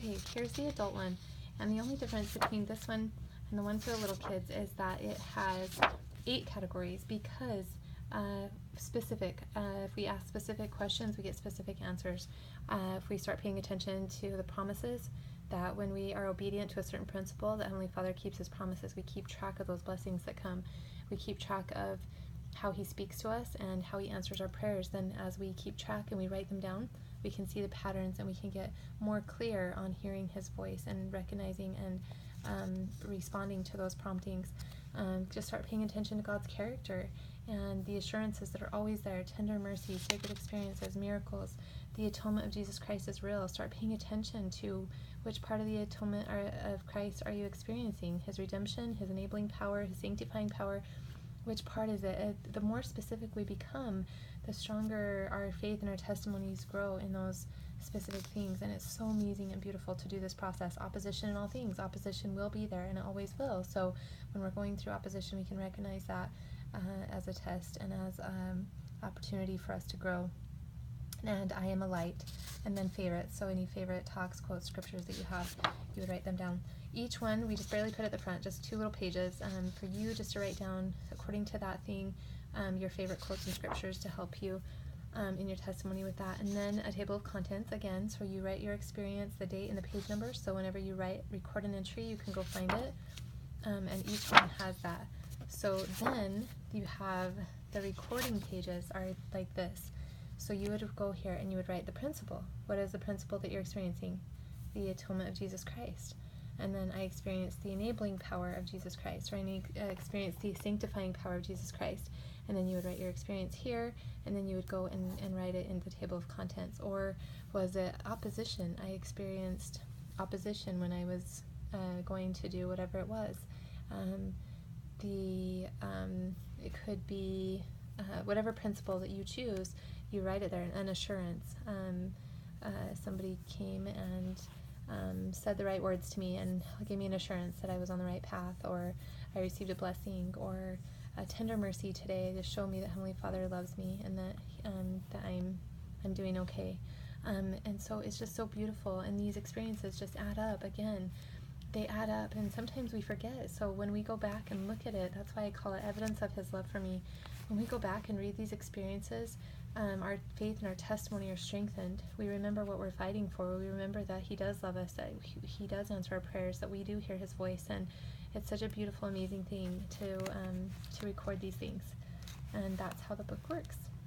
Okay, here's the adult one. And the only difference between this one and the one for the little kids is that it has 8 categories because specific. If we ask specific questions, we get specific answers. If we start paying attention to the promises, that when we are obedient to a certain principle, that Heavenly Father keeps His promises. We keep track of those blessings that come. We keep track of how He speaks to us and how He answers our prayers. Then as we keep track and we write them down, we can see the patterns and we can get more clear on hearing His voice and recognizing and responding to those promptings. Just start paying attention to God's character and the assurances that are always there, tender mercy, sacred experiences, miracles. The atonement of Jesus Christ is real. Start paying attention to which part of the atonement of Christ are you experiencing? His redemption, His enabling power, His sanctifying power. Which part is it? The more specific we become, the stronger our faith and our testimonies grow in those specific things. And it's so amazing and beautiful to do this process. Opposition in all things. Opposition will be there and it always will. So when we're going through opposition, we can recognize that as a test and as opportunity for us to grow. And I am a light. And then favorites. So any favorite talks, quotes, scriptures that you have, you would write them down. Each one, we just barely put at the front, just 2 little pages for you just to write down, according to that thing, your favorite quotes and scriptures to help you in your testimony with that. And then a table of contents, again, so you write your experience, the date, and the page number. So whenever you record an entry, you can go find it. And each one has that. So then you have the recording pages are like this. So you would go here and you would write the principle. What is the principle that you're experiencing? The atonement of Jesus Christ. And then I experienced the enabling power of Jesus Christ, or I experienced the sanctifying power of Jesus Christ. And then you would write your experience here, and then you would go and write it in the table of contents. Or was it opposition? I experienced opposition when I was going to do whatever it was. It could be whatever principle that you choose, you write it there, an assurance. Somebody came and said the right words to me and gave me an assurance that I was on the right path, or I received a blessing, or a tender mercy today to show me that Heavenly Father loves me and that I'm doing okay. And so it's just so beautiful, and these experiences just add up. Again, they add up, and sometimes we forget. So when we go back and look at it, that's why I call it evidence of His love for me. When we go back and read these experiences, our faith and our testimony are strengthened. We remember what we're fighting for. We remember that He does love us, that He does answer our prayers, that we do hear His voice, and it's such a beautiful, amazing thing to record these things. And that's how the book works.